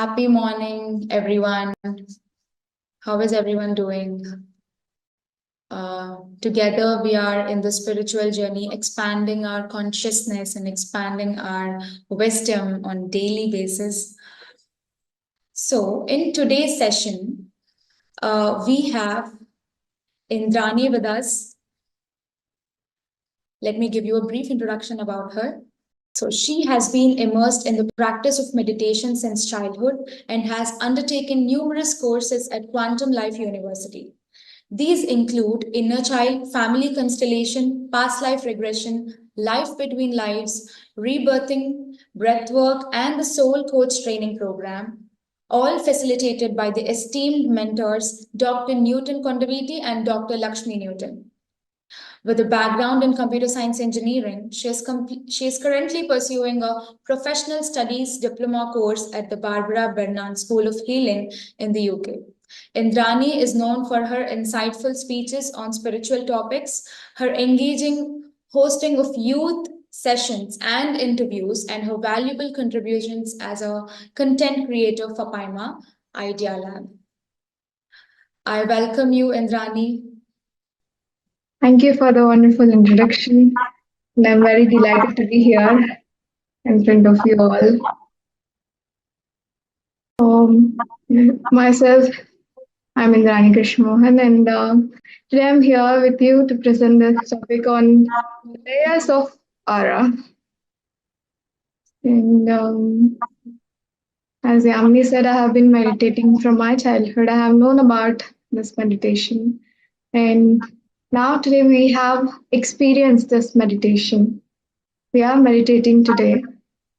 Happy morning, everyone. How is everyone doing? Together, we are in the spiritual journey, expanding our consciousness and expanding our wisdom on daily basis. So, in today's session, we have Indrani with us. Let me give you a brief introduction about her. So she has been immersed in the practice of meditation since childhood and has undertaken numerous courses at Quantum Life University. These include Inner Child, Family Constellation, Past Life Regression, Life Between Lives, Rebirthing, Breathwork, and the Soul Coach Training Program, all facilitated by the esteemed mentors Dr. Newton Kondaviti and Dr. Lakshmi Newton. With a background in computer science engineering, she is currently pursuing a professional studies diploma course at the Barbara Bernard School of Healing in the UK. Indrani is known for her insightful speeches on spiritual topics, her engaging hosting of youth sessions and interviews, and her valuable contributions as a content creator for Paima Idea Lab. I welcome you, Indrani. Thank you for the wonderful introduction. And I'm very delighted to be here in front of you all. Myself, I'm Indrani Krishnamohan, and today I'm here with you to present this topic on layers of aura. And as Yamini said, I have been meditating from my childhood. I have known about this meditation. And now today we have experienced this meditation. We are meditating today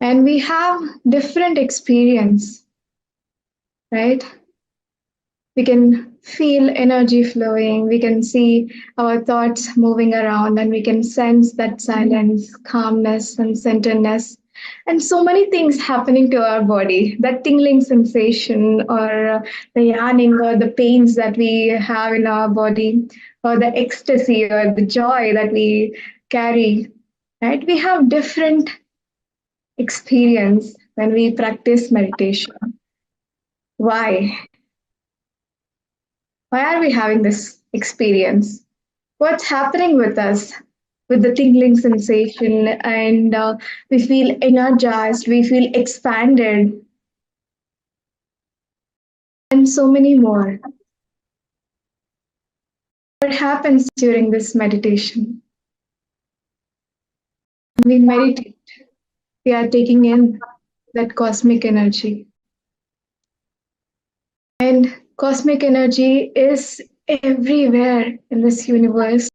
and we have different experience, right? We can feel energy flowing, we can see our thoughts moving around, and we can sense that silence, calmness, and centeredness, and so many things happening to our body, that tingling sensation, or the yarning, or the pains that we have in our body, or the ecstasy or the joy that we carry, right? We have different experience when we practice meditation. Why? Why are we having this experience? What's happening with us with the tingling sensation? And we feel energized, we feel expanded, and so many more. What happens during this meditation? When we meditate, we are taking in that cosmic energy. And cosmic energy is everywhere in this universe.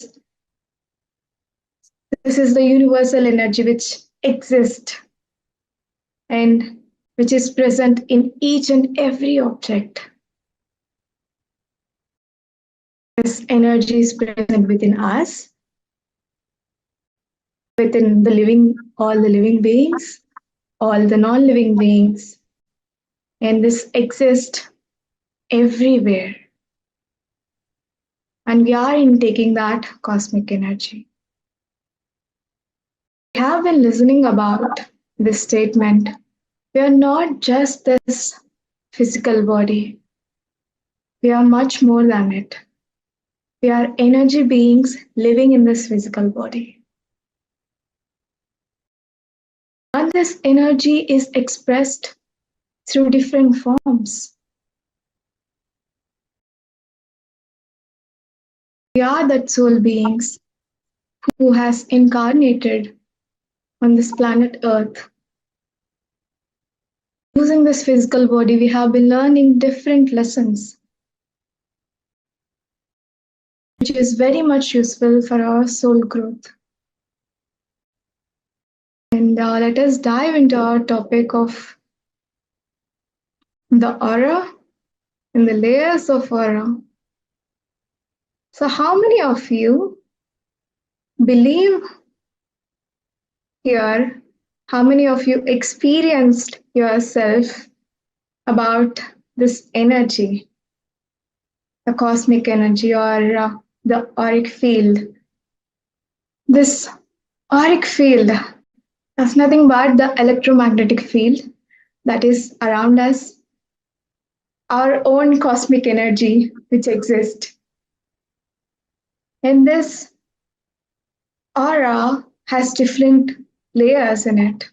This is the universal energy which exists and which is present in each and every object. This energy is present within us, within all the living beings, all the non-living beings, and this exists everywhere. And we are intaking that cosmic energy. We have been listening about this statement. We are not just this physical body. We are much more than it. We are energy beings living in this physical body. And this energy is expressed through different forms. We are that soul beings who has incarnated on this planet Earth. Using this physical body, we have been learning different lessons, which is very much useful for our soul growth. And let us dive into our topic of the aura and the layers of aura. So how many of you believe here, how many of you experienced yourself about this energy, the cosmic energy, or the auric field? This auric field is nothing but the electromagnetic field that is around us, our own cosmic energy which exists. And this aura has different layers in it.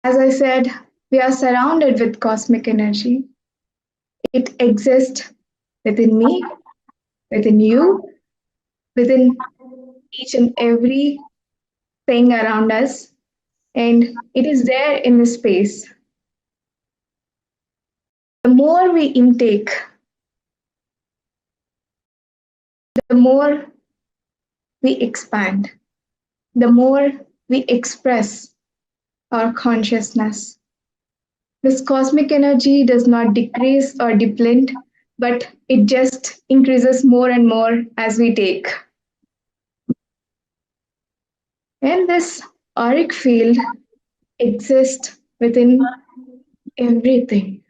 As I said, we are surrounded with cosmic energy. It exists within me, within you, within each and every thing around us, and it is there in the space. The more we intake, the more we expand, the more we express our consciousness. This cosmic energy does not decrease or deplete, but it just increases more and more as we take. And this auric field exists within everything,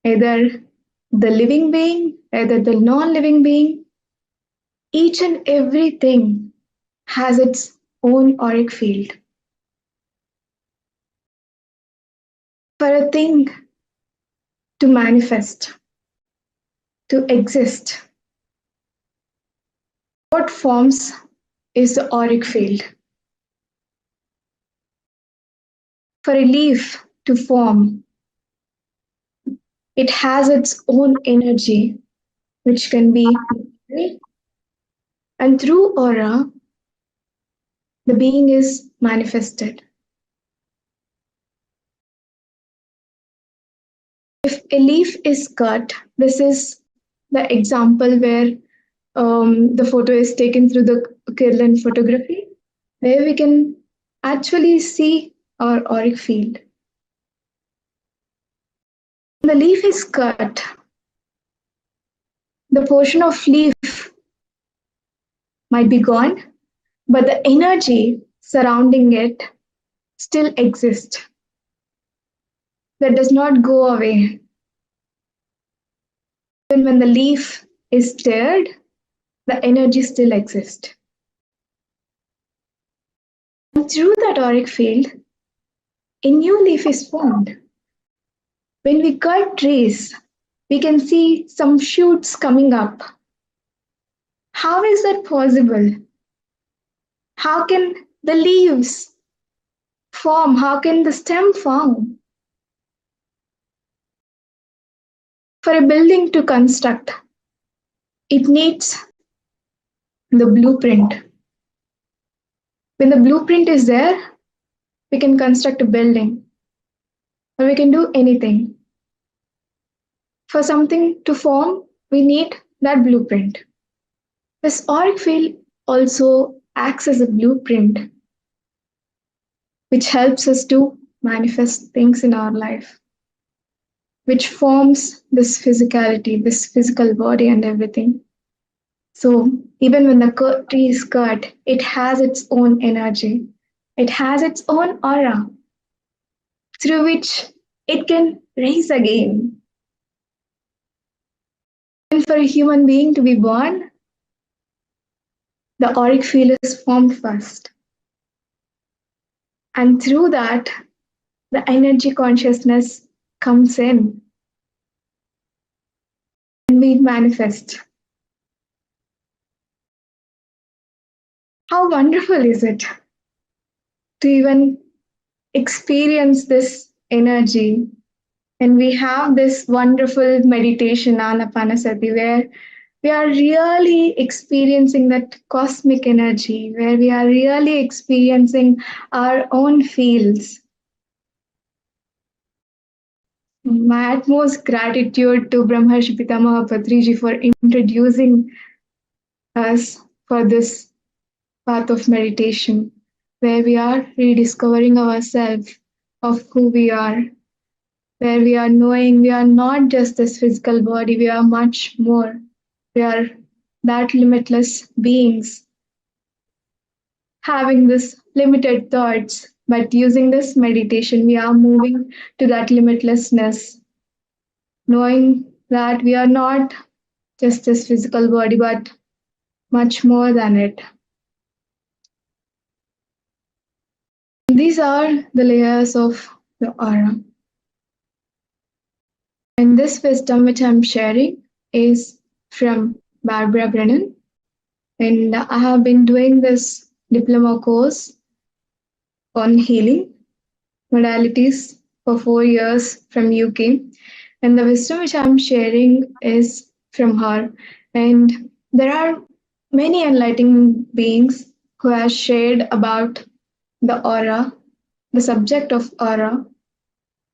either the living being, either the non living being. Each and everything has its own auric field. For a thing to manifest, to exist, what forms is the auric field. For a leaf to form, it has its own energy, which can be, and through aura, the being is manifested. If a leaf is cut, this is the example where the photo is taken through the Kirlian photography, where we can actually see our auric field. The leaf is cut. The portion of leaf might be gone, but the energy surrounding it still exists. That does not go away. Even when the leaf is teared, the energy still exists. And through that auric field, a new leaf is formed. When we cut trees, we can see some shoots coming up. How is that possible? How can the leaves form? How can the stem form? For a building to construct, it needs the blueprint. When the blueprint is there, we can construct a building or we can do anything. For something to form, we need that blueprint. This auric field also acts as a blueprint, which helps us to manifest things in our life, which forms this physicality, this physical body and everything. So even when the tree is cut, it has its own energy. It has its own aura through which it can rise again. And for a human being to be born, the auric field is formed first. And through that, the energy consciousness comes in and we manifest. How wonderful is it to even experience this energy? And we have this wonderful meditation, Ana-Pana-Sati, where we are really experiencing that cosmic energy, where we are really experiencing our own fields. My utmost gratitude to Brahmarshi Pitamaha Patriji for introducing us for this path of meditation, where we are rediscovering ourselves of who we are, where we are knowing we are not just this physical body, we are much more. We are that limitless beings, having this limited thoughts, but using this meditation, we are moving to that limitlessness, knowing that we are not just this physical body, but much more than it. These are the layers of the aura. And this wisdom which I'm sharing is from Barbara Brennan. And I have been doing this diploma course on healing modalities for 4 years from UK. And the wisdom which I'm sharing is from her. And there are many enlightening beings who have shared about the aura, the subject of aura,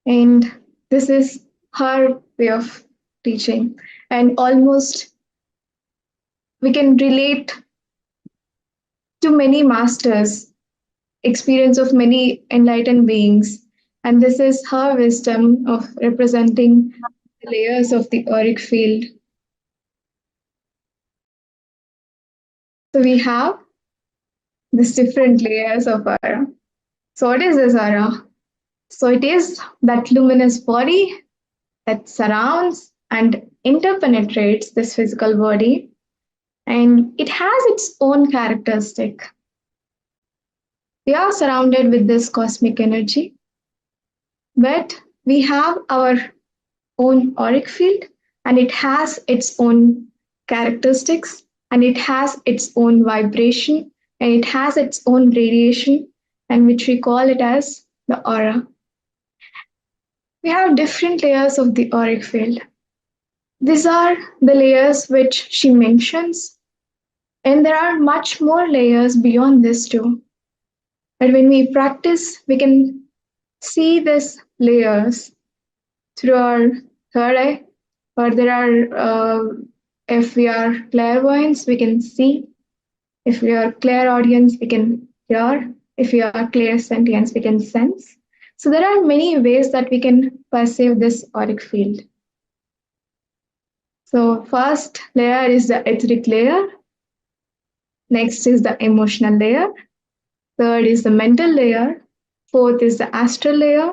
and this is her way of teaching. And almost we can relate to many masters, experience of many enlightened beings. And this is her wisdom of representing the layers of the auric field. So we have these different layers of aura. So what is this aura? So it is that luminous body that surrounds and interpenetrates this physical body, and it has its own characteristic. We are surrounded with this cosmic energy, but we have our own auric field, and it has its own characteristics, and it has its own vibration, and it has its own radiation, and which we call it as the aura. We have different layers of the auric field. These are the layers which she mentions, and there are much more layers beyond this too. But when we practice, we can see these layers through our third eye, or there are, if we are clairvoyants, we can see. If we are clairaudience, we can hear. If we are clairsentients, we can sense. So there are many ways that we can perceive this auric field. So first layer is the etheric layer. Next is the emotional layer. Third is the mental layer. Fourth is the astral layer.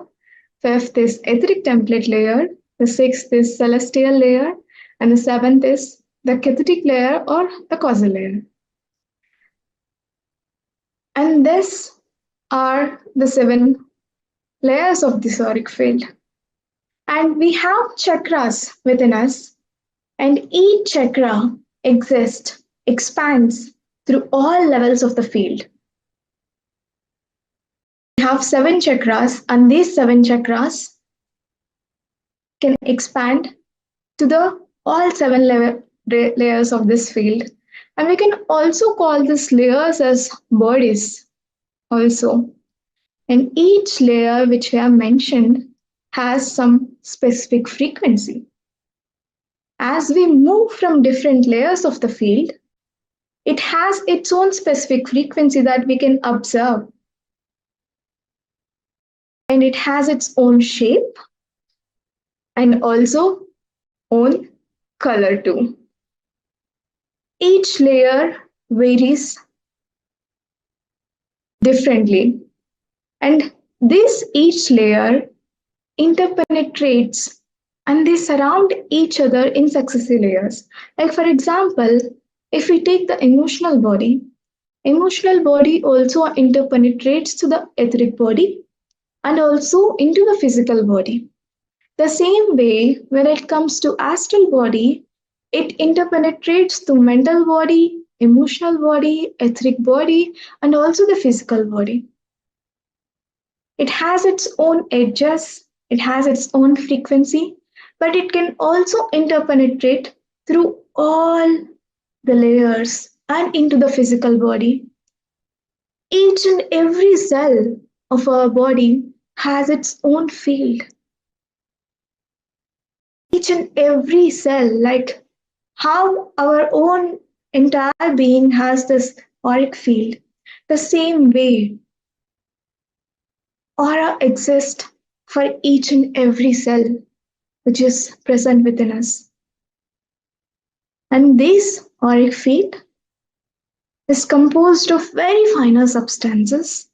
Fifth is etheric template layer. The sixth is celestial layer. And the seventh is the ketheric layer or the causal layer. And these are the 7 layers of the auric field. And we have chakras within us, and each chakra exists, expands through all levels of the field. We have 7 chakras, and these 7 chakras can expand to the all 7 layers of this field. And we can also call these layers as bodies also. And each layer which we have mentioned has some specific frequency. As we move from different layers of the field, it has its own specific frequency that we can observe. And it has its own shape and also own color too. Each layer varies differently, and this each layer interpenetrates and they surround each other in successive layers. Like for example, if we take the emotional body also interpenetrates to the etheric body and also into the physical body. The same way, when it comes to astral body, it interpenetrates to mental body, emotional body, etheric body, and also the physical body. It has its own edges, it has its own frequency, but it can also interpenetrate through all the layers and into the physical body. Each and every cell of our body has its own field. Each and every cell, like how our own entire being has this auric field, the same way aura exists for each and every cell which is present within us. And this auric field is composed of very finer substances,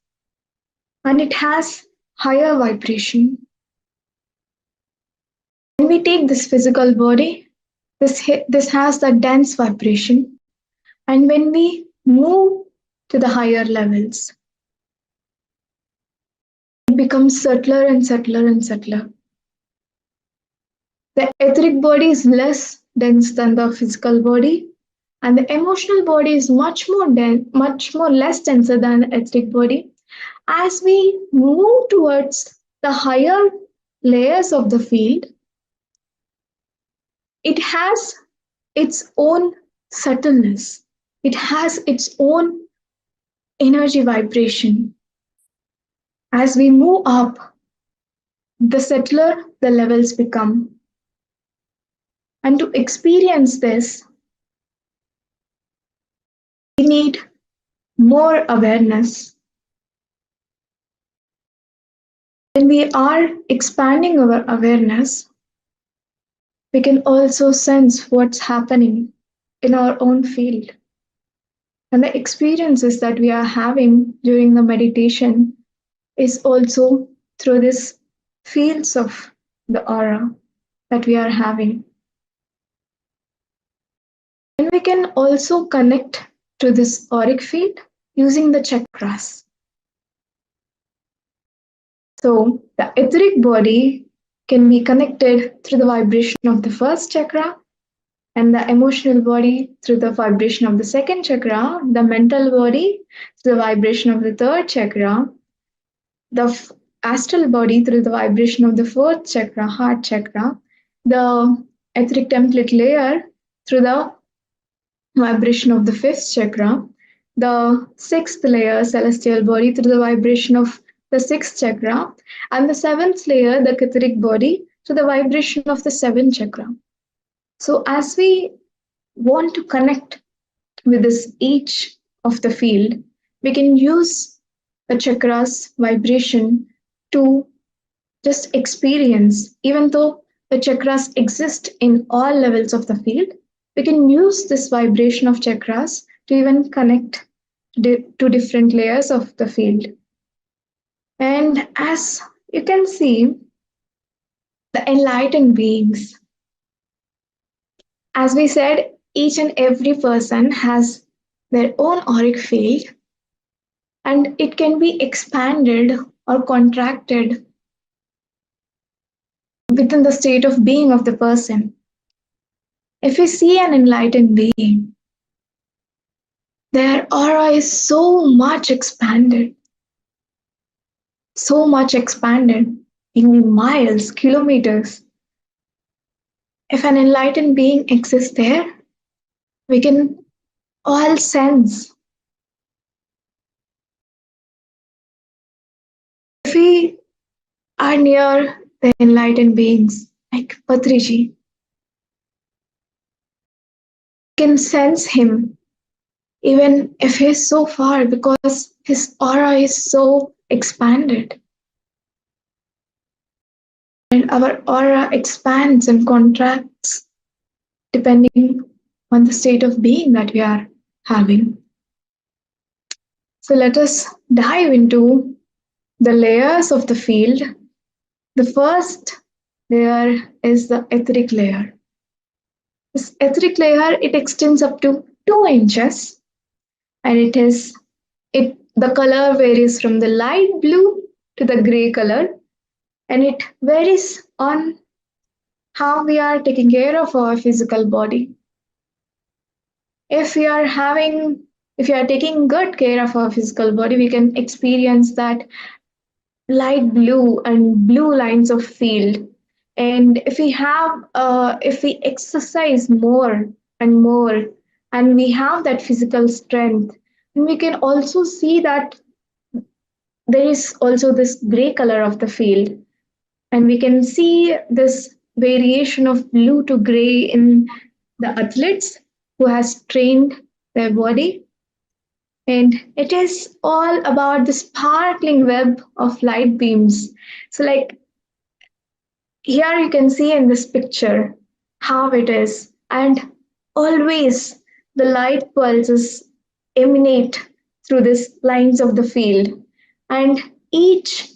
and it has higher vibration. When we take this physical body, this has the dense vibration, and when we move to the higher levels, it becomes subtler and subtler and subtler. The etheric body is less dense than the physical body, and the emotional body is much more dense, much more less denser than the etheric body. As we move towards the higher layers of the field, it has its own subtleness. It has its own energy vibration. As we move up, the subtler the levels become. And to experience this, we need more awareness. When we are expanding our awareness, we can also sense what's happening in our own field. And the experiences that we are having during the meditation is also through these fields of the aura that we are having. And we can also connect to this auric field using the chakras. So the etheric body can be connected through the vibration of the first chakra, and the emotional body through the vibration of the second chakra, the mental body through the vibration of the third chakra, the astral body through the vibration of the fourth chakra, heart chakra, the etheric template layer through the vibration of the fifth chakra, the sixth layer, celestial body, through the vibration of the sixth chakra, and the seventh layer, the etheric body, through the vibration of the seventh chakra. So, as we want to connect with this each of the field, we can use the chakras vibration to just experience, even though the chakras exist in all levels of the field, we can use this vibration of chakras to even connect to different layers of the field. And as you can see, the enlightened beings, as we said, each and every person has their own auric field, and it can be expanded or contracted within the state of being of the person. If we see an enlightened being, their aura is so much expanded in miles, kilometers. If an enlightened being exists there, we can all sense. If we are near the enlightened beings, like Patriji, we can sense him, even if he's so far, because his aura is so expanded. And our aura expands and contracts depending on the state of being that we are having. So let us dive into the layers of the field. The first layer is the etheric layer. This etheric layer, it extends up to 2 inches, and the color varies from the light blue to the gray color, and it varies on how we are taking care of our physical body. If you are taking good care of our physical body, we can experience that light blue and blue lines of field. And if we exercise more and more, and we have that physical strength, and we can also see that there is also this gray color of the field, and we can see this variation of blue to gray in the athletes who has trained their body. And it is all about the sparkling web of light beams. So like here you can see in this picture how it is. And always the light pulses emanate through these lines of the field. And each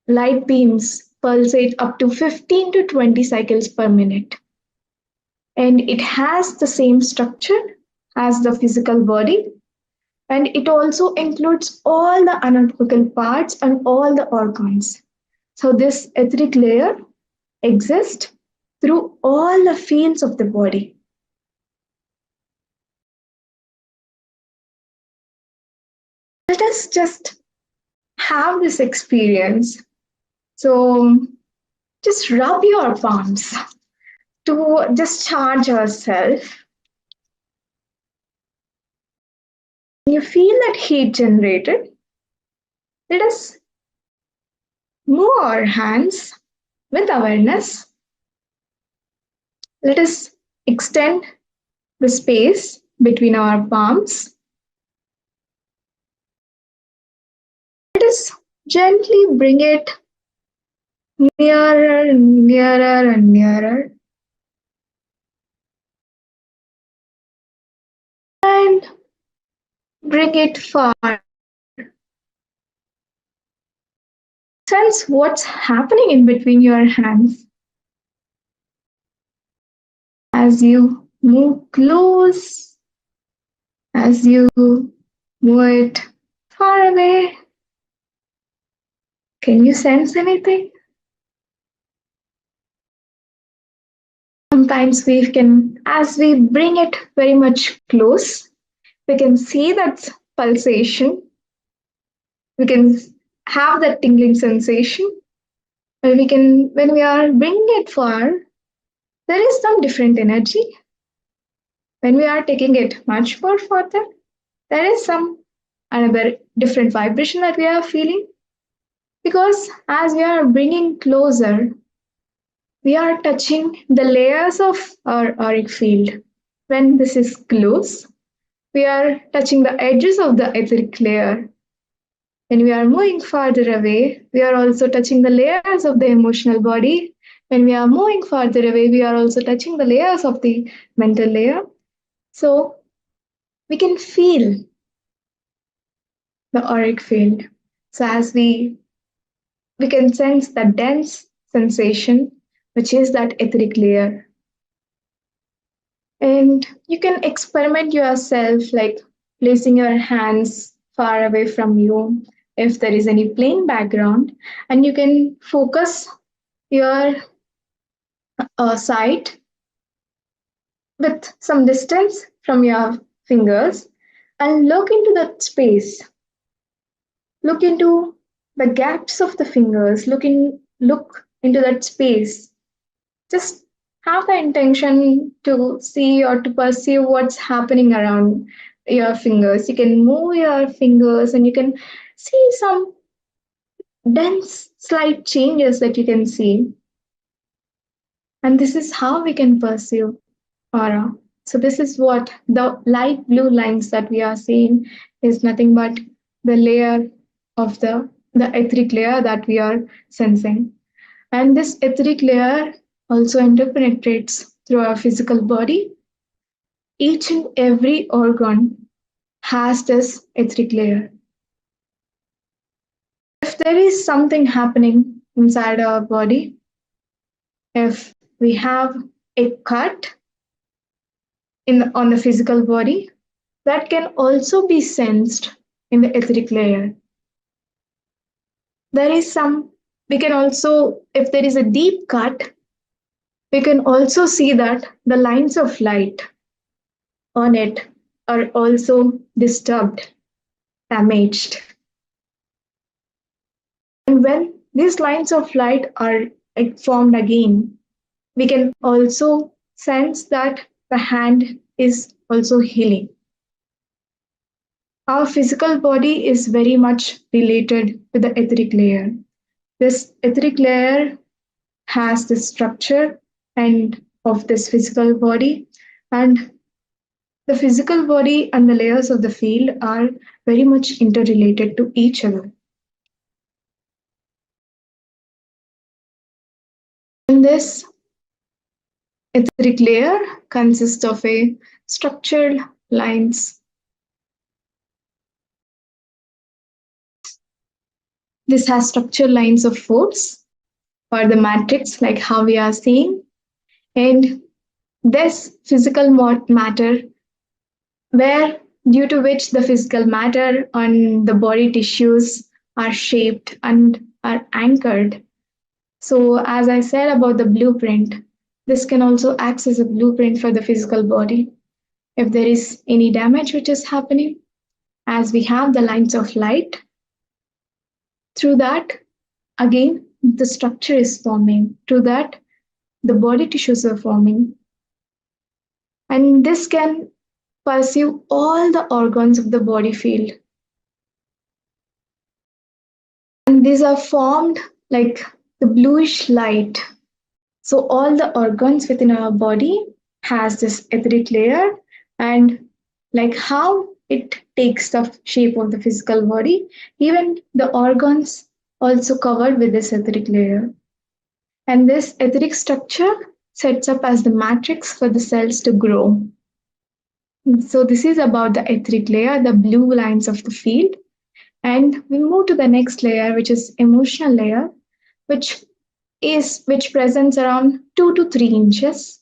light beams pulsate up to 15 to 20 cycles per minute. And it has the same structure as the physical body. And it also includes all the anatomical parts and all the organs. So this etheric layer exists through all the fields of the body. Let us just have this experience. So just rub your palms to just charge ourselves. You feel that heat generated. Let us move our hands with awareness. Let us extend the space between our palms. Let us gently bring it nearer and nearer and nearer. And bring it far. Sense what's happening in between your hands. As you move close, as you move it far away, can you sense anything? Sometimes we can, as we bring it very much close, we can see that pulsation. We can have that tingling sensation. When we are bringing it far, there is some different energy. When we are taking it much more further, there is some another different vibration that we are feeling. Because as we are bringing closer, we are touching the layers of our auric field. When this is close, we are touching the edges of the etheric layer. When we are moving farther away, we are also touching the layers of the emotional body. When we are moving farther away, we are also touching the layers of the mental layer. So we can feel the auric field. So as we can sense the dense sensation, which is that etheric layer. And you can experiment yourself, like placing your hands far away from you if there is any plain background, and you can focus your sight with some distance from your fingers and look into that space. Look into the gaps of the fingers. Look into that space. Just have the intention to see or to perceive what's happening around your fingers. You can move your fingers and you can see some dense slight changes that you can see. And this is how we can perceive aura. So this is what the light blue lines that we are seeing is nothing but the layer of the etheric layer that we are sensing. And this etheric layer also interpenetrates through our physical body. Each and every organ has this etheric layer. If there is something happening inside our body, if we have a cut on the physical body, that can also be sensed in the etheric layer. We can also, if there is a deep cut, we can also see that the lines of light on it are also disturbed, damaged. And when these lines of light are formed again, we can also sense that the hand is also healing. Our physical body is very much related to the etheric layer. This etheric layer has the structure and of this physical body, and the physical body and the layers of the field are very much interrelated to each other. And this etheric layer consists of a structured lines. This has structured lines of force or the matrix, like how we are seeing. And this physical matter, where due to which the physical matter on the body tissues are shaped and are anchored. So as I said about the blueprint, This can also act as a blueprint for the physical body. If there is any damage which is happening, as we have the lines of light, through that, again, the structure is forming. Through that, the body tissues are forming. And this can pursue all the organs of the body field. And these are formed like the bluish light. So all the organs within our body has this etheric layer, and like how it takes the shape of the physical body, even the organs also covered with this etheric layer. And this etheric structure sets up as the matrix for the cells to grow. So this is about the etheric layer, the blue lines of the field. And we move to the next layer, which is emotional layer, which presents around 2 to 3 inches,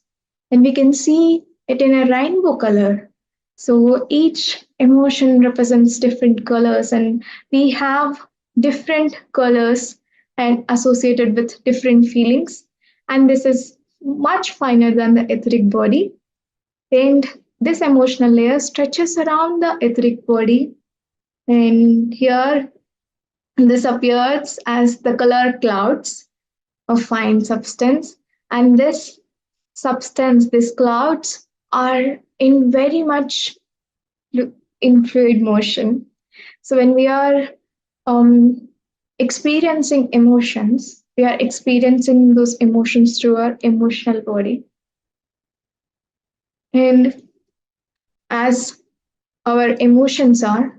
and we can see it in a rainbow color. So each emotion represents different colors, and we have different colors and associated with different feelings. And this is much finer than the etheric body. And this emotional layer stretches around the etheric body. And here this appears as the color clouds of fine substance. And this substance, these clouds, are in very much in fluid motion. So when we are experiencing emotions, we are experiencing those emotions through our emotional body. And as our emotions are,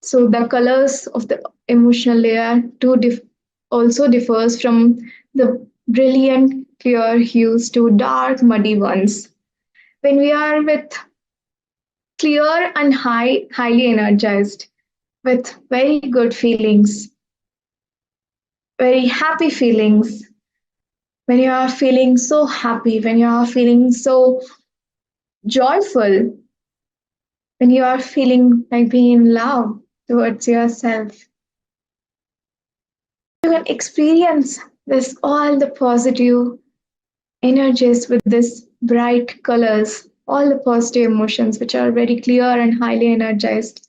so the colors of the emotional layer also differs from the brilliant clear hues to dark muddy ones. When we are with clear and highly energized, with very good feelings, very happy feelings, when you are feeling so happy, when you are feeling so joyful, when you are feeling like being in love towards yourself, you can experience this all the positive energies with this bright colors, all the positive emotions which are very clear and highly energized.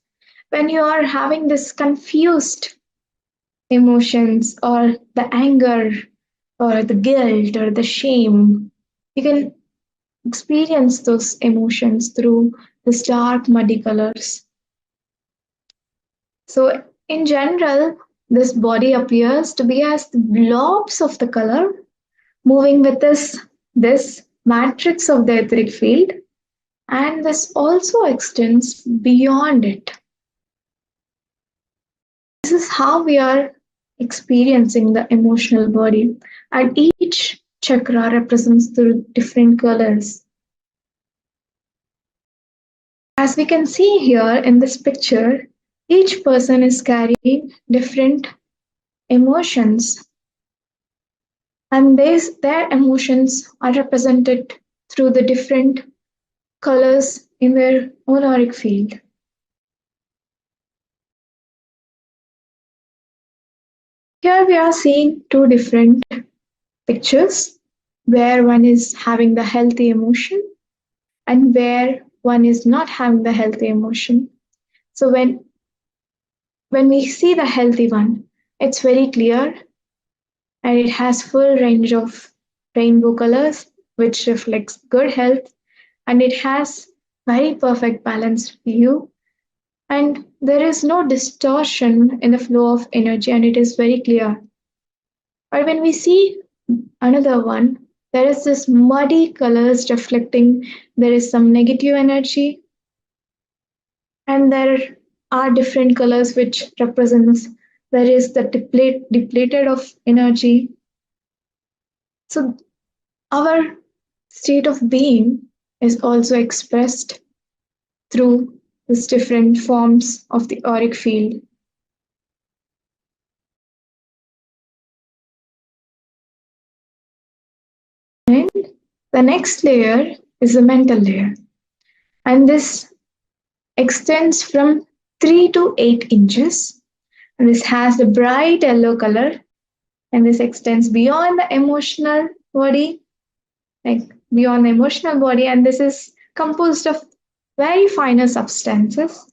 When you are having this confused emotions or the anger or the guilt or the shame, you can experience those emotions through these dark muddy colors. So in general, this body appears to be as the blobs of the color moving with this matrix of the etheric field, and this also extends beyond it. This is how we are experiencing the emotional body, and each chakra represents the different colors. As we can see here in this picture, each person is carrying different emotions, and their emotions are represented through the different colors in their own auric field. Here we are seeing two different pictures, where one is having the healthy emotion and where one is not having the healthy emotion. So when we see the healthy one, it's very clear and it has full range of rainbow colors, which reflects good health, and it has very perfect balanced view, and there is no distortion in the flow of energy, and it is very clear. But when we see another one, there is this muddy colors reflecting there is some negative energy, and there are different colors which represents there is the depleted of energy. So our state of being is also expressed through these different forms of the auric field. And the next layer is the mental layer, and this extends from 3 to 8 inches, and this has the bright yellow color, and this extends beyond the emotional body, like beyond the emotional body, and this is composed of very finer substances.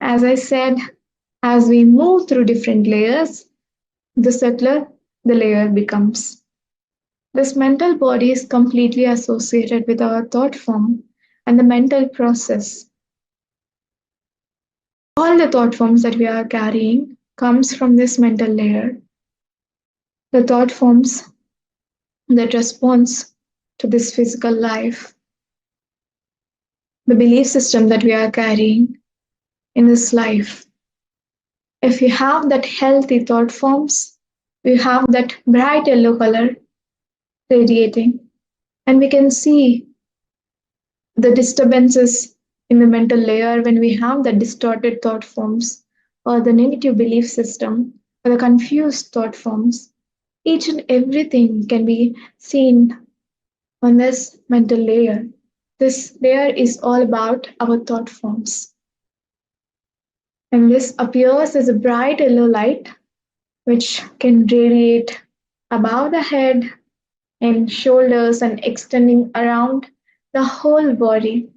As I said, as we move through different layers, the subtler the layer becomes. This mental body is completely associated with our thought form and the mental process. All the thought forms that we are carrying comes from this mental layer. The thought forms that responds to this physical life, the belief system that we are carrying in this life. If you have that healthy thought forms, we have that bright yellow color radiating, and we can see the disturbances in the mental layer when we have the distorted thought forms or the negative belief system or the confused thought forms. Each and everything can be seen on this mental layer. This layer is all about our thought forms. And this appears as a bright yellow light which can radiate above the head and shoulders and extending around the whole body.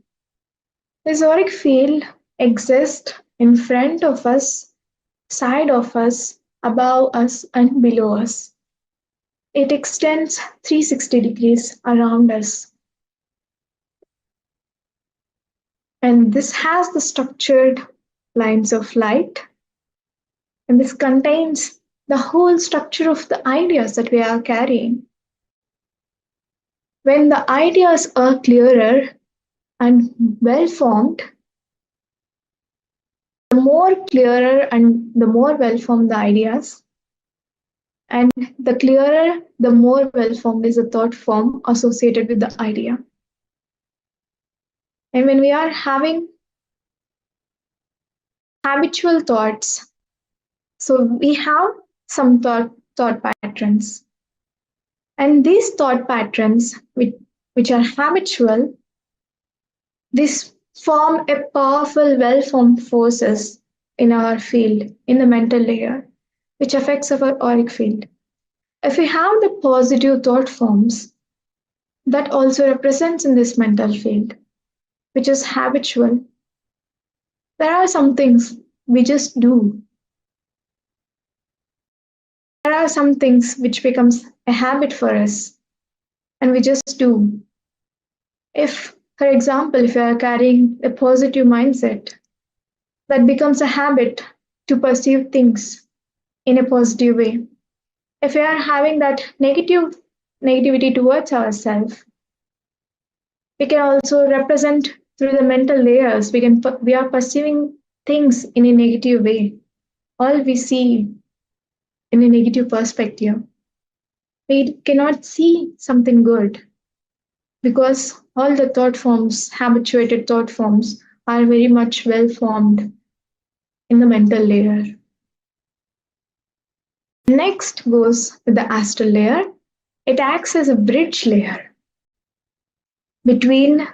This auric field exists in front of us, side of us, above us, and below us. It extends 360 degrees around us. And this has the structured lines of light. And this contains the whole structure of the ideas that we are carrying. When the ideas are clearer and well formed, the more clearer and the more well formed the ideas, and the clearer, the more well formed is the thought form associated with the idea. And when we are having habitual thoughts, so we have some thought patterns. And these thought patterns, which are habitual, this form a powerful, well-formed forces in our field, in the mental layer, which affects our auric field. If we have the positive thought forms, that also represents in this mental field, which is habitual. There are some things we just do. There are some things which becomes a habit for us, and we just do. If, for example, if you are carrying a positive mindset, that becomes a habit to perceive things in a positive way. If we are having that negativity towards ourselves, we can also represent through the mental layers. We are perceiving things in a negative way. All we see in a negative perspective. We cannot see something good because all the thought forms, habituated thought forms, are very much well formed in the mental layer. Next goes with the astral layer. It acts as a bridge layer between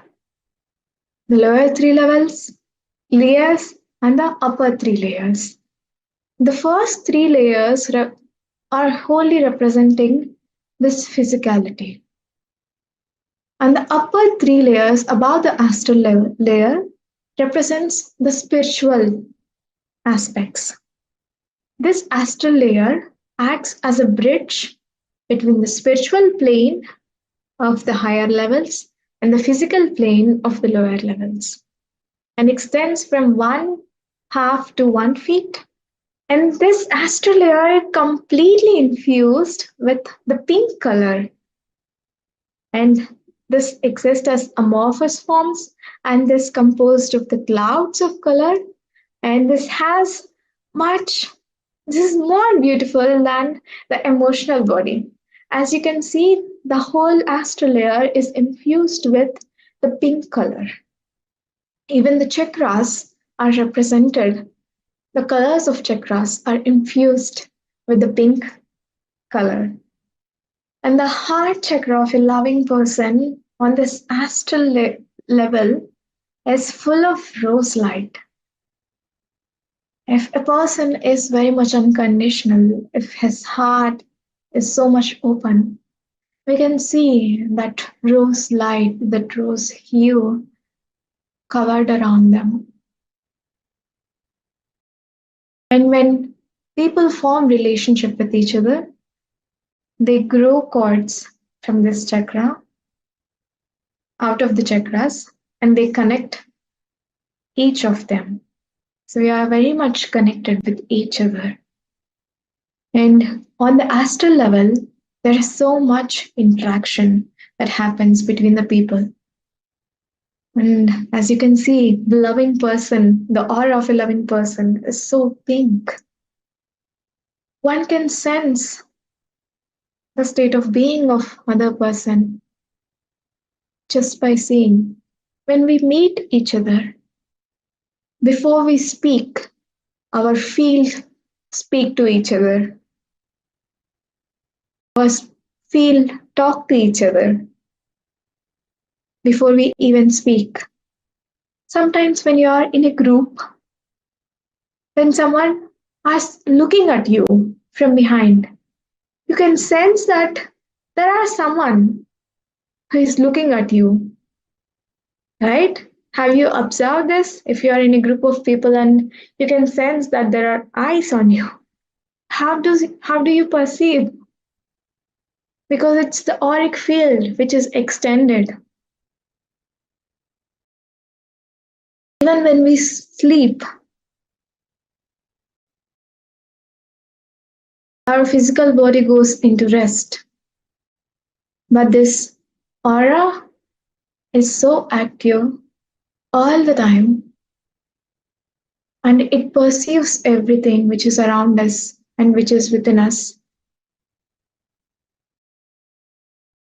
the lower three layers and the upper three layers. The first three layers are wholly representing this physicality. And the upper three layers above the astral layer represents the spiritual aspects. This astral layer acts as a bridge between the spiritual plane of the higher levels and the physical plane of the lower levels, and extends from 1/2 to 1 feet. And this astral layer is completely infused with the pink color. And this exists as amorphous forms, and this composed of the clouds of color. And this is more beautiful than the emotional body. As you can see, the whole astral layer is infused with the pink color. Even the chakras are represented. The colors of chakras are infused with the pink color. And the heart chakra of a loving person on this astral level is full of rose light. If a person is very much unconditional, if his heart is so much open. We can see that rose light, that rose hue covered around them. And when people form relationship with each other, they grow cords from this chakra, out of the chakras, and they connect each of them. So we are very much connected with each other. And on the astral level, there is so much interaction that happens between the people. And as you can see, the loving person, the aura of a loving person is so pink. One can sense the state of being of other person just by seeing. When we meet each other, before we speak, our field speak to each other. Our field talk to each other before we even speak. Sometimes when you are in a group, when someone is looking at you from behind, you can sense that there is someone who is looking at you, right? Have you observed this? If you are in a group of people and you can sense that there are eyes on you, how do you perceive? Because it's the auric field which is extended. Even when we sleep, our physical body goes into rest. But this aura is so active all the time, and it perceives everything which is around us and which is within us.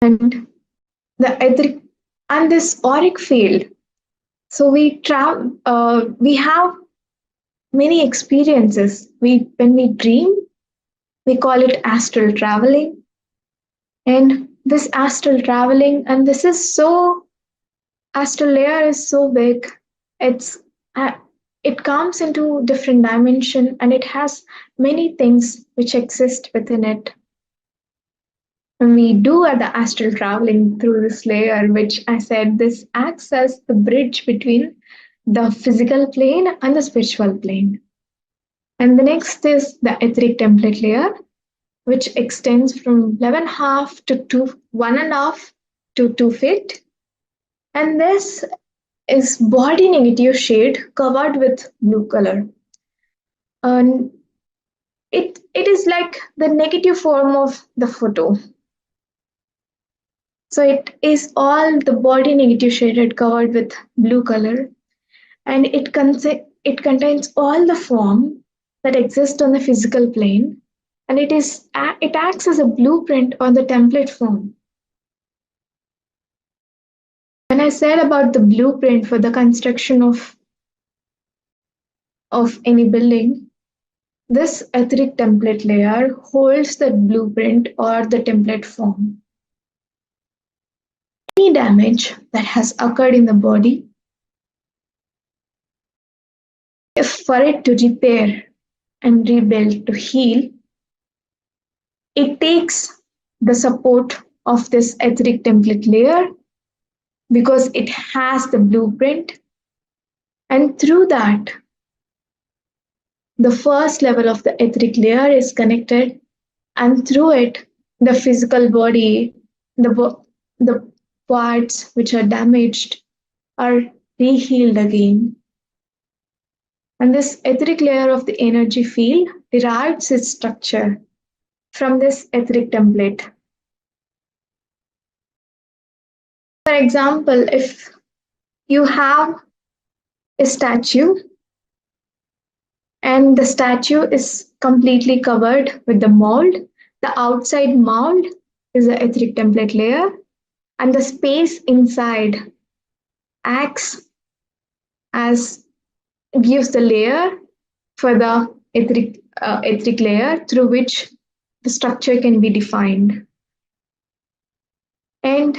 And the etheric and this auric field. So we have many experiences. When we dream, we call it astral traveling. And this astral traveling, and this is so, astral layer is so big. It comes into different dimension and it has many things which exist within it. And we do the astral traveling through this layer, which I said this acts as the bridge between the physical plane and the spiritual plane. And the next is the etheric template layer, which extends from 11.5 to 1.5 to 2 feet. And this is body negative shade covered with blue color. And it is like the negative form of the photo. So it is all the body negative shaded covered with blue color, and it contains all the form that exists on the physical plane, and it acts as a blueprint on the template form. When I said about the blueprint for the construction of any building, this etheric template layer holds the blueprint or the template form. Any damage that has occurred in the body, if for it to repair and rebuild, to heal, it takes the support of this etheric template layer because it has the blueprint, and through that, the first level of the etheric layer is connected, and through it, the physical body, the parts which are damaged are re-healed again. And this etheric layer of the energy field derives its structure from this etheric template. For example, if you have a statue and the statue is completely covered with the mold, the outside mold is the etheric template layer, and the space inside acts as gives the layer for the etheric layer through which the structure can be defined. And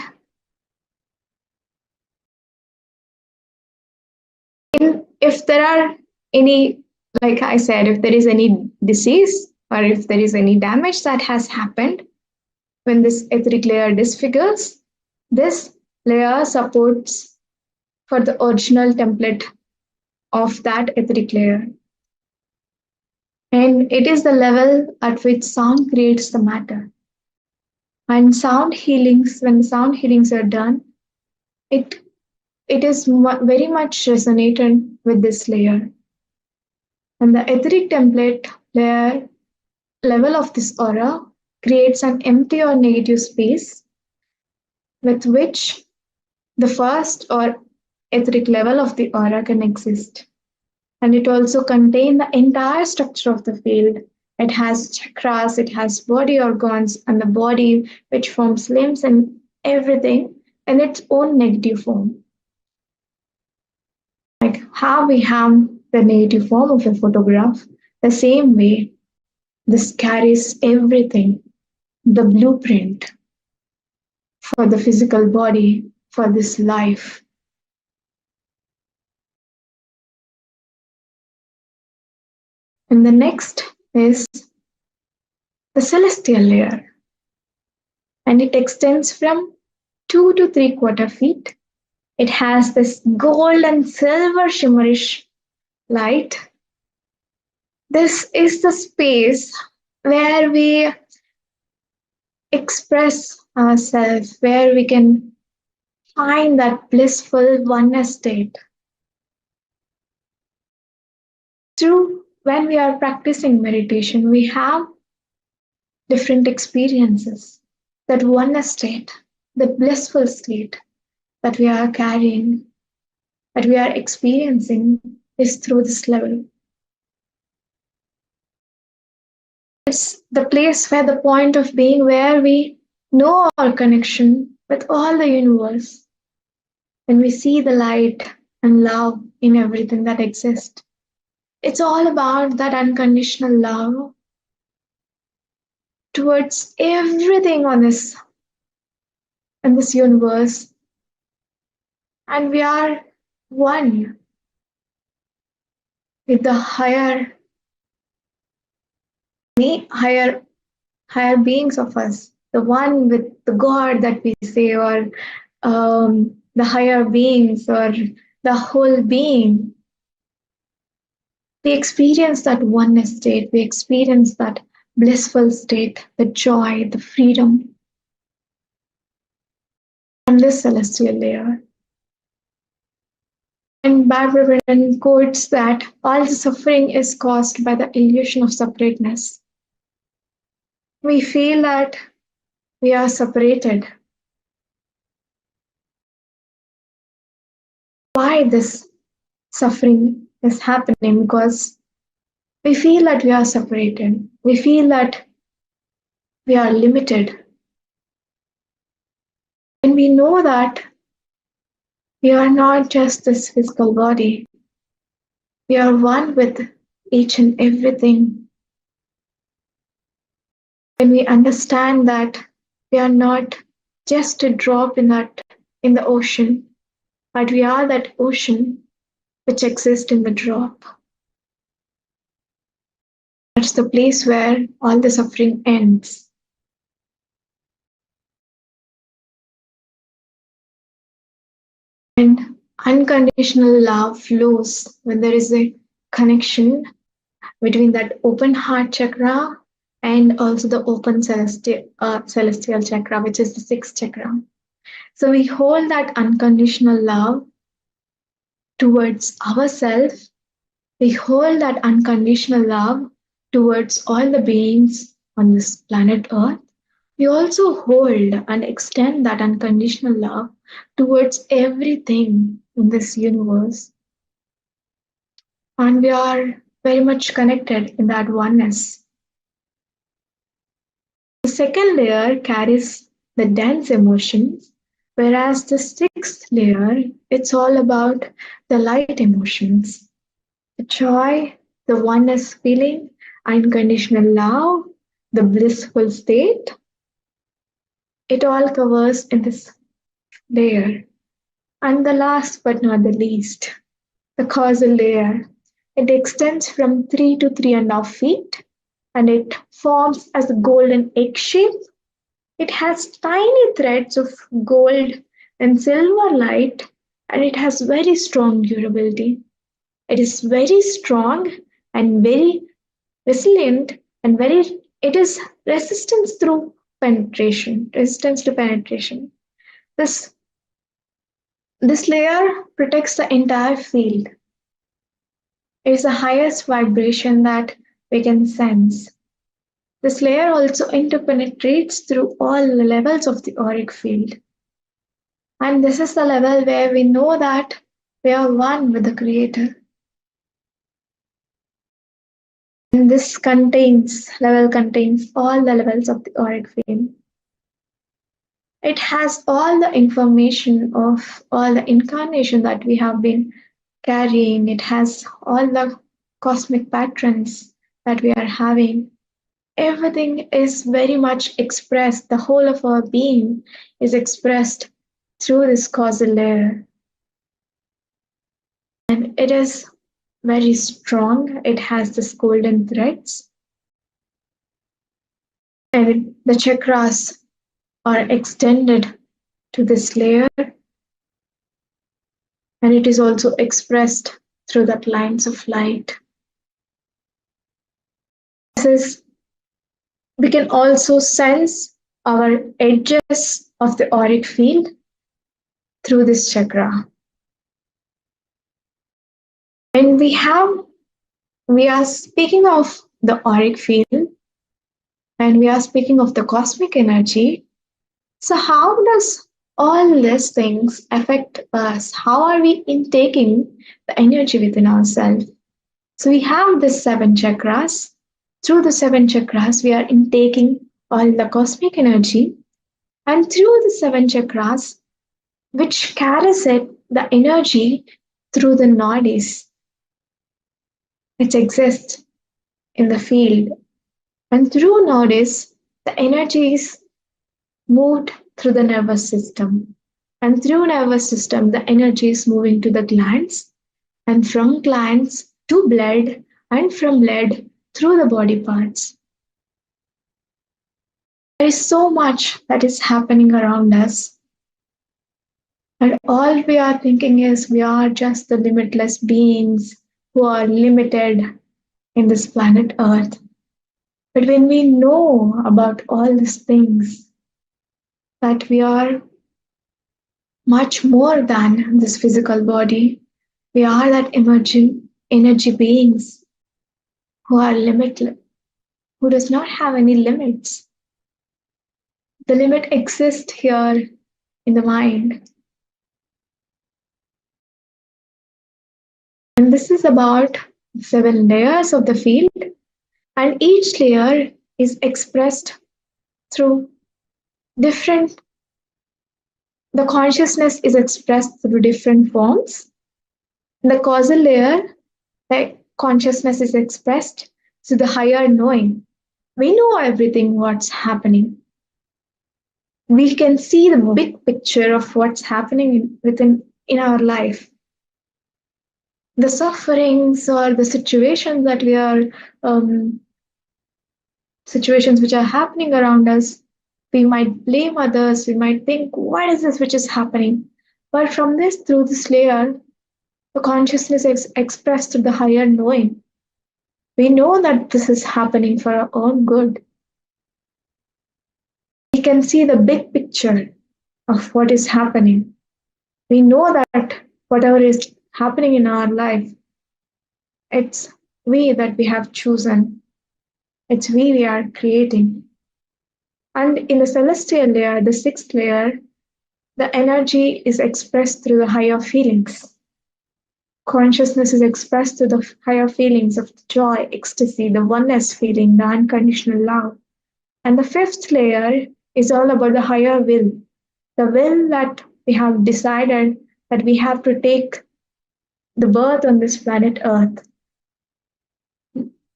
if there are any, like I said, if there is any disease or if there is any damage that has happened, when this etheric layer disfigures, this layer supports for the original template of that etheric layer. And it is the level at which sound creates the matter. And sound healings, when sound healings are done, it is very much resonated with this layer. And the etheric template layer level of this aura creates an empty or negative space with which the first or etheric level of the aura can exist. And it also contains the entire structure of the field. It has chakras, it has body organs, and the body which forms limbs and everything in its own negative form. Like how we have the negative form of a photograph, the same way this carries everything, the blueprint for the physical body, for this life. And the next is the celestial layer. And it extends from 2 to 3/4 feet. It has this gold and silver shimmerish light. This is the space where we express ourselves, where we can find that blissful oneness state. Through when we are practicing meditation, we have different experiences. That oneness state, the blissful state that we are carrying, that we are experiencing is through this level. It's the place where the point of being where we know our connection with all the universe. When we see the light and love in everything that exists. It's all about that unconditional love towards everything on this in this universe. And we are one with the higher beings of us, the one with the God that we say, or the higher beings, or the whole being. We experience that oneness state, we experience that blissful state, the joy, the freedom from this celestial layer. And Barbara Brennan quotes that all the suffering is caused by the illusion of separateness. We feel that we are separated. Why this suffering is happening? Because we feel that we are separated. We feel that we are limited. And we know that we are not just this physical body. We are one with each and everything. When we understand that we are not just a drop in the ocean, but we are that ocean which exists in the drop. That's the place where all the suffering ends. And unconditional love flows when there is a connection between that open heart chakra and also the open celestial chakra, which is the sixth chakra. So we hold that unconditional love towards ourselves. We hold that unconditional love towards all the beings on this planet Earth. We also hold and extend that unconditional love towards everything in this universe. And we are very much connected in that oneness. The second layer carries the dense emotions, whereas the sixth layer, it's all about the light emotions. The joy, the oneness feeling, unconditional love, the blissful state. It all covers in this layer. And the last but not the least, the causal layer. It extends from 3 to 3.5 feet, and it forms as a golden egg shape. It has tiny threads of gold and silver light, and it has very strong durability. It is very strong and very resilient and it is resistance to penetration. This this layer protects the entire field. It is the highest vibration that we can sense. This layer also interpenetrates through all the levels of the auric field. And this is the level where we know that we are one with the Creator. And this level contains all the levels of the auric field. It has all the information of all the incarnation that we have been carrying. It has all the cosmic patterns that we are having. Everything is very much expressed. The whole of our being is expressed through this causal layer. And it is very strong. It has this golden threads. And the chakras are extended to this layer. And it is also expressed through that lines of light. We can also sense our edges of the auric field through this chakra. And we are speaking of the auric field, and we are speaking of the cosmic energy. So how does all these things affect us? How are we intaking the energy within ourselves? So we have the 7 chakras. Through the 7 chakras, we are intaking all the cosmic energy. And through the 7 chakras, which carries it, the energy through the nadis, which exist in the field. And through nadis, the energy is moved through the nervous system. And through nervous system, the energy is moving to the glands. And from glands to blood, and from blood through the body parts. There is so much that is happening around us. And all we are thinking is we are just the limitless beings who are limited in this planet Earth. But when we know about all these things, that we are much more than this physical body, we are that emerging energy beings who are limitless, who does not have any limits. The limit exists here in the mind. And this is about 7 layers of the field, and each layer is expressed through the consciousness is expressed through different forms. In the causal layer, the consciousness is expressed through the higher knowing. We know everything what's happening. We can see the big picture of what's happening in our life. The sufferings or the situations that situations which are happening around us, we might blame others, we might think, what is this which is happening? But from through this layer, the consciousness is expressed through the higher knowing. We know that this is happening for our own good. We can see the big picture of what is happening. We know that whatever is happening in our life, it's we that we have chosen. It's we are creating. And in the celestial layer, the 6th layer, the energy is expressed through the higher feelings. Consciousness is expressed through the higher feelings of joy, ecstasy, the oneness feeling, the unconditional love. And the 5th layer is all about the higher will, the will that we have decided that we have to take the birth on this planet Earth.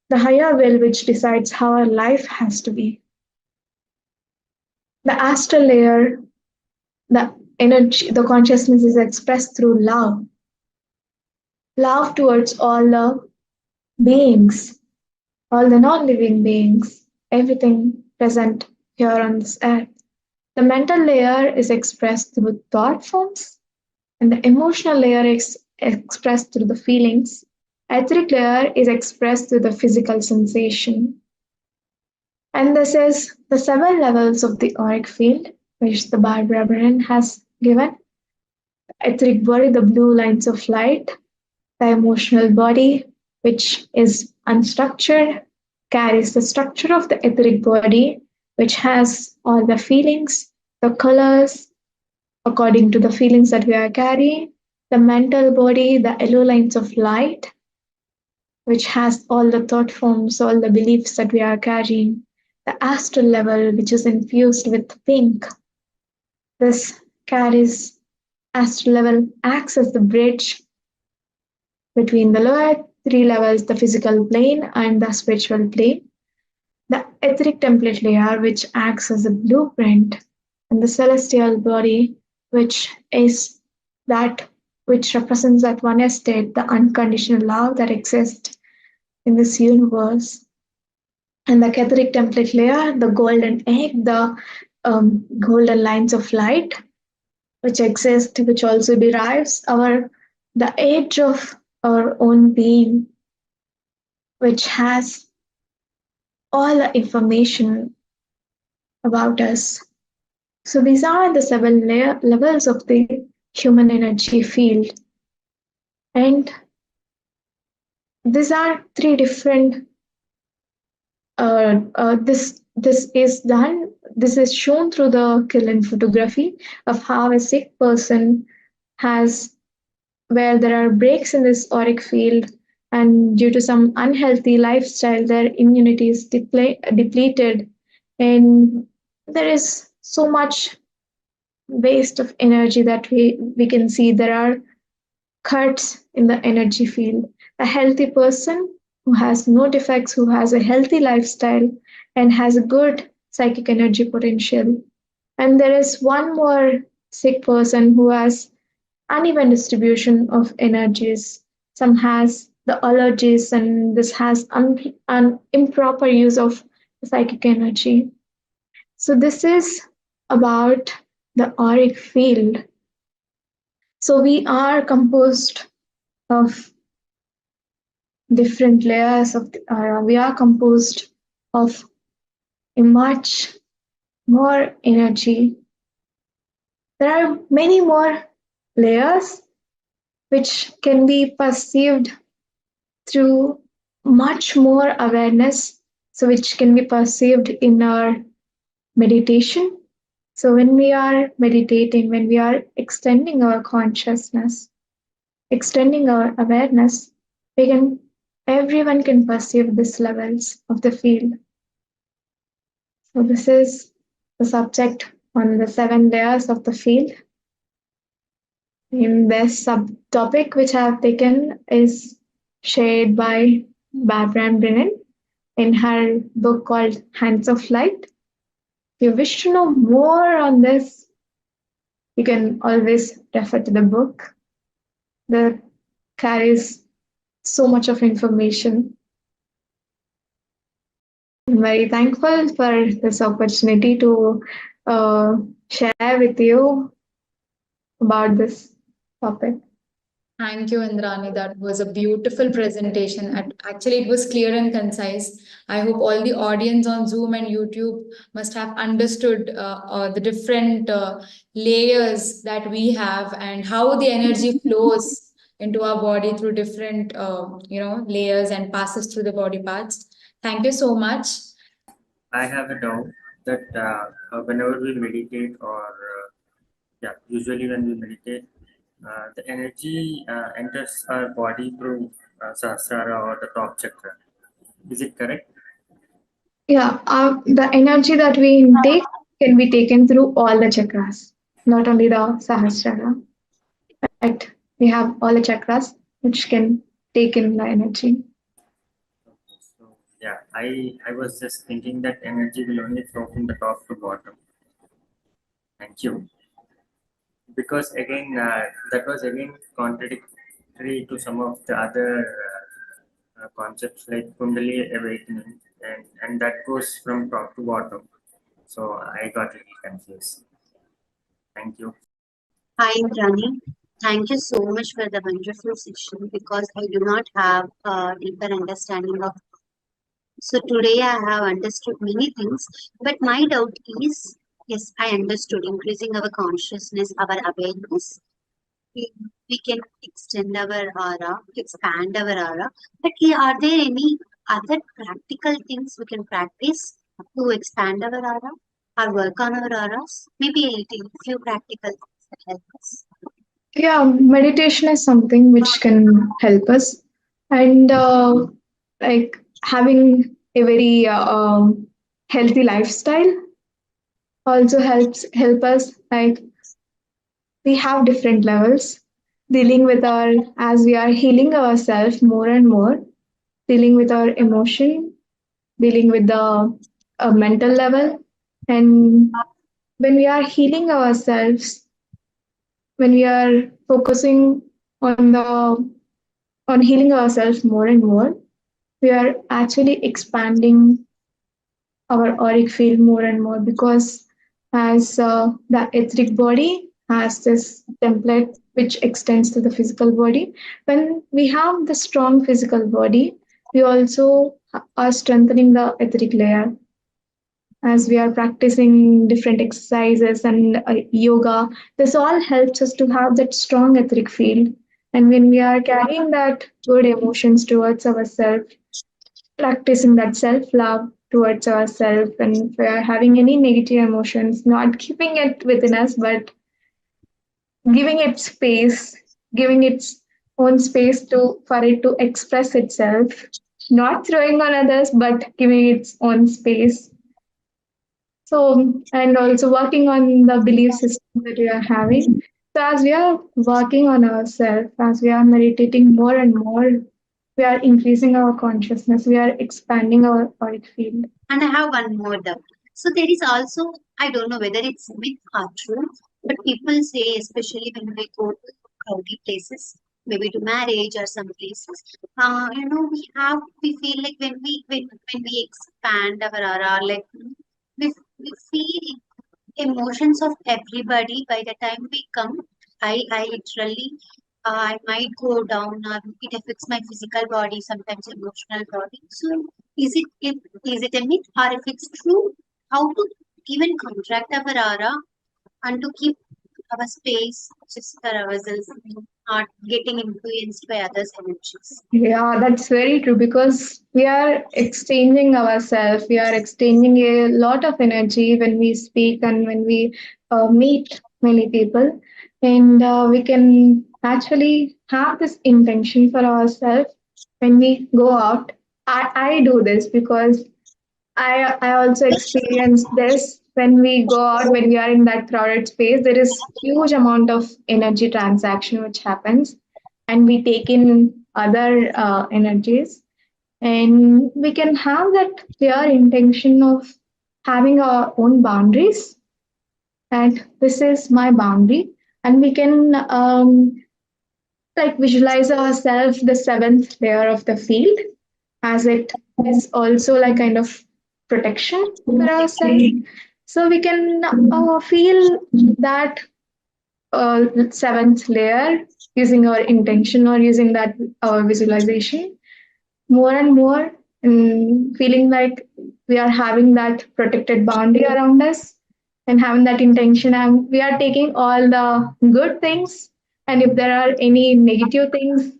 The higher will which decides how our life has to be. The astral layer, the energy, the consciousness is expressed through love. Love towards all the beings, all the non-living beings, everything present here on this earth. The mental layer is expressed through thought forms, and the emotional layer is expressed through the feelings. Etheric layer is expressed through the physical sensation. And this is the seven levels of the auric field, which the Barbara Brennan has given. Etheric body, the blue lines of light, the emotional body, which is unstructured, carries the structure of the etheric body, which has all the feelings, the colors, according to the feelings that we are carrying, the mental body, the yellow lines of light, which has all the thought forms, all the beliefs that we are carrying, the astral level, which is infused with pink. This carries astral level, acts as the bridge between the lower three levels, the physical plane and the spiritual plane. The etheric template layer, which acts as a blueprint, and the celestial body, which is that which represents that one state, the unconditional love that exists in this universe. And the Catholic template layer, the golden egg, the golden lines of light, which exist, which also derives the edge of our own being, which has all the information about us. So these are the seven levels of the human energy field. And these are three different this is shown through the Kirlian photography of how a sick person has where there are breaks in this auric field, and due to some unhealthy lifestyle their immunity is depleted, and there is so much waste of energy that we can see. There are cuts in the energy field. A healthy person who has no defects, who has a healthy lifestyle, and has a good psychic energy potential. And there is one more sick person who has uneven distribution of energies. Some has the allergies, and this has an improper use of psychic energy. So this is about the auric field. So we are composed of different layers of the aura. We are composed of a much more energy. There are many more layers which can be perceived through much more awareness, so which can be perceived in our meditation. So when we are meditating, when we are extending our consciousness, extending our awareness, everyone can perceive these levels of the field. So this is the subject on the seven layers of the field. In this subtopic which I have taken is shared by Barbara Brennan in her book called Hands of Light. If you wish to know more on this, you can always refer to the book that carries so much of information. I'm very thankful for this opportunity to share with you about this topic. Thank you, Indrani. That was a beautiful presentation. Actually, it was clear and concise. I hope all the audience on Zoom and YouTube must have understood the different layers that we have and how the energy flows into our body through different, layers and passes through the body parts. Thank you so much. I have a doubt that whenever we meditate or usually when we meditate, the energy enters our body through Sahasrara or the top chakra. Is it correct? Yeah, the energy that we intake can be taken through all the chakras, not only the Sahasrara. But we have all the chakras which can take in the energy. So yeah, I was just thinking that energy will only flow from the top to bottom. Thank you. Because again, that was again contradictory to some of the other concepts like Kundali awakening, and that goes from top to bottom. So I got really confused. Thank you. Hi, Indrani. Thank you so much for the wonderful session because I do not have a deeper understanding of. So today I have understood many things, but my doubt is, yes, I understood increasing our consciousness, our awareness. We, we can extend our aura, expand our aura. But are there any other practical things we can practice to expand our aura or work on our auras? Maybe a little, few practical things that help us. Yeah, meditation is something which can help us, and like having a very healthy lifestyle also help us. Like we have different levels dealing with our as we are healing ourselves more and more, dealing with our emotion, dealing with the mental level, and when we are healing ourselves, when we are focusing on the on healing ourselves more and more, we are actually expanding our auric field more and more because as the etheric body has this template which extends to the physical body. When we have the strong physical body, we also are strengthening the etheric layer as we are practicing different exercises and yoga. This all helps us to have that strong etheric field. And when we are carrying that good emotions towards ourselves, practicing that self love towards ourselves, and if we are having any negative emotions, not keeping it within us, but giving it space, giving its own space to for it to express itself, not throwing on others, but giving its own space. So, and also working on the belief system that we are having. So, as we are working on ourselves, as we are meditating more and more, we are increasing our consciousness, we are expanding our auric field. And I have one more doubt. So there is also, I don't know whether it's myth or true, but people say, especially when we go to crowded places, maybe to marriage or some places, we feel like when we expand our aura, like we feel emotions of everybody by the time we come. I literally I might go down or it affects my physical body, sometimes emotional body. So is it a myth or if it's true, how to even contract our aura and to keep our space just for ourselves, not getting influenced by others' energies. Yeah, that's very true because we are exchanging ourselves, we are exchanging a lot of energy when we speak and when we meet many people. And we can actually have this intention for ourselves when we go out. I do this because I also experienced this when we go out, when we are in that crowded space, there is huge amount of energy transaction which happens, and we take in other energies, and we can have that clear intention of having our own boundaries, and this is my boundary, and we can like visualize ourselves the seventh layer of the field as it is also like kind of protection for ourselves. So we can feel that seventh layer using our intention or using that visualization more and more, and feeling like we are having that protected boundary around us and having that intention, and we are taking all the good things, and if there are any negative things,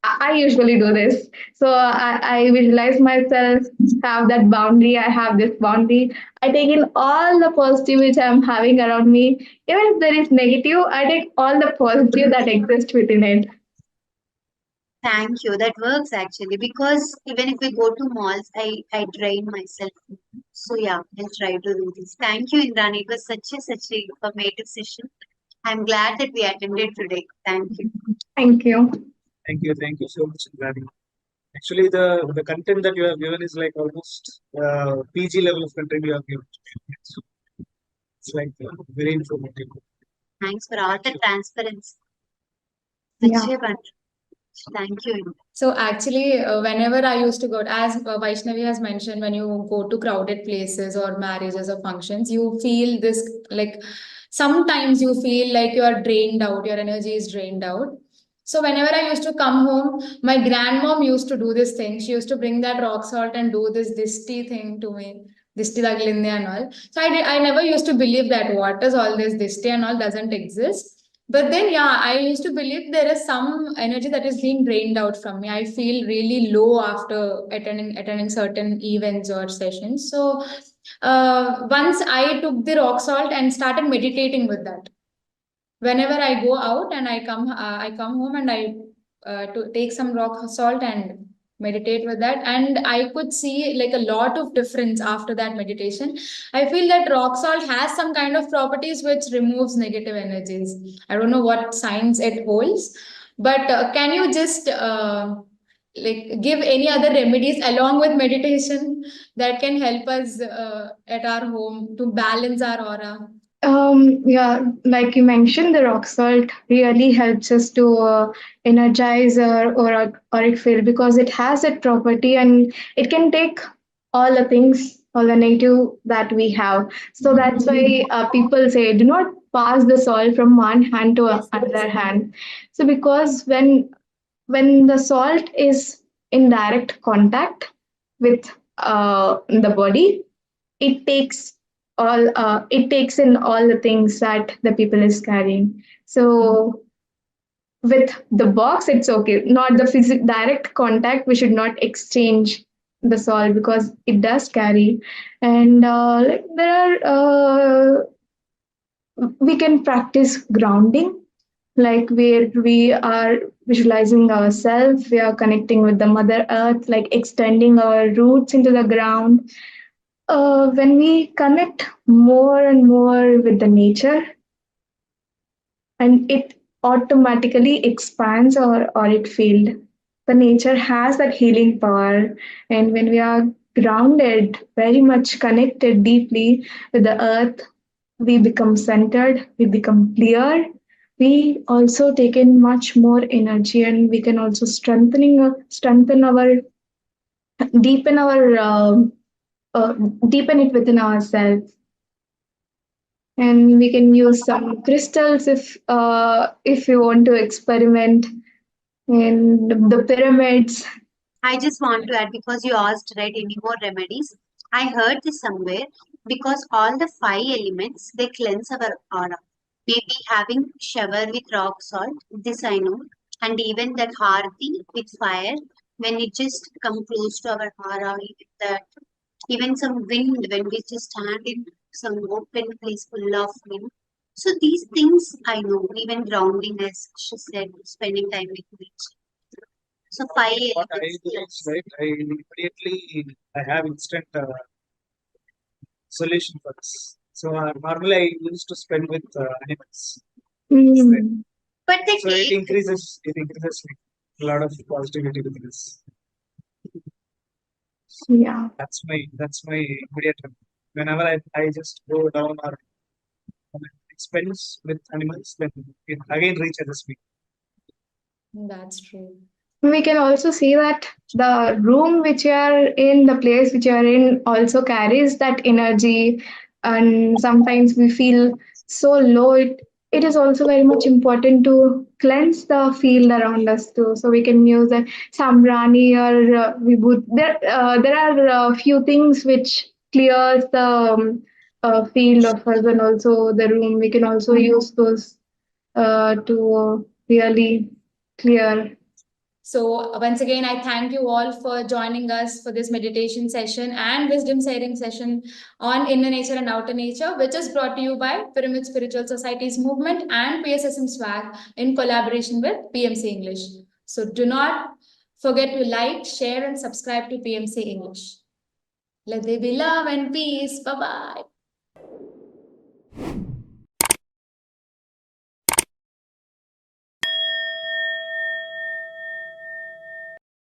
I usually do this. So I visualize myself have that boundary, I have this boundary, I take in all the positive which I'm having around me. Even if there is negative, I take all the positive that exists within it. Thank you. That works actually because even if we go to malls, I drain myself. So yeah, I'll try to do this. Thank you, Indrani. It was such a informative session. I'm glad that we attended today. Thank you. Thank you. Thank you so much, Indrani. Actually, the content that you have given is like almost PG level of content you have given. So it's like very informative. Thanks for all the transparency. Yeah. Such a wonderful Thank you. So actually, whenever I used to go, as Vaishnavi has mentioned, when you go to crowded places or marriages or functions, you feel this like sometimes you feel like you are drained out, your energy is drained out. So whenever I used to come home, my grandmom used to do this thing. She used to bring that rock salt and do this disti thing to me, disti taglinde and all. So I never used to believe that what is all this disti and all doesn't exist. But then, yeah, I used to believe there is some energy that is being drained out from me. I feel really low after attending certain events or sessions. So once I took the rock salt and started meditating with that. Whenever I go out and I come home and I to take some rock salt and meditate with that, and I could see like a lot of difference after that meditation. I feel that rock salt has some kind of properties which removes negative energies. I don't know what science it holds, but can you just like give any other remedies along with meditation that can help us at our home to balance our aura? Yeah, like you mentioned, the rock salt really helps us to energize our auric field because it has that property and it can take all the things, all the negative that we have. So that's why people say, do not pass the salt from one hand to another hand. So because when the salt is in direct contact with the body, it takes in all the things that the people is carrying. So with the box it's okay, not the direct contact. We should not exchange the salt because it does carry. And like there are we can practice grounding, like where we are visualizing ourselves, we are connecting with the mother earth, like extending our roots into the ground. When we connect more and more with the nature, and it automatically expands our auric field. The nature has that healing power, and when we are grounded, very much connected deeply with the earth, we become centered, we become clear. We also take in much more energy, and we can also strengthen our deepen our uh, deepen it within ourselves. And we can use some crystals if we want to experiment, and the pyramids. I just want to add because you asked, right, any more remedies. I heard this somewhere because all the five elements they cleanse our aura. Maybe having shower with rock salt, this I know, and even that harti with fire when it just come close to our aura, even that even some wind when we just stand in some open place full of wind. So these things I know, even grounding as she said, spending time with nature. So five What I elements. do is, right, I immediately I have instant solution for this. So normally I used to spend with animals. Right. Mm, But they So take it increases a lot of positivity with this. yeah. That's my immediate remedy. Whenever I just go down or expense with animals, then it again recharges me. That's true. We can also see that the room which you are in, the place which you are in, also carries that energy. And sometimes we feel so low. It is also very much important to cleanse the field around us too. So we can use a sambrani or vibhuti. There are a few things which clears the field of us and also the room. We can also use those to really clear. So once again, I thank you all for joining us for this meditation session and wisdom sharing session on inner nature and outer nature, which is brought to you by Pyramid Spiritual Society's movement and PSSM SWAGG in collaboration with PMC English. So do not forget to like, share, and subscribe to PMC English. Let there be love and peace. Bye-bye.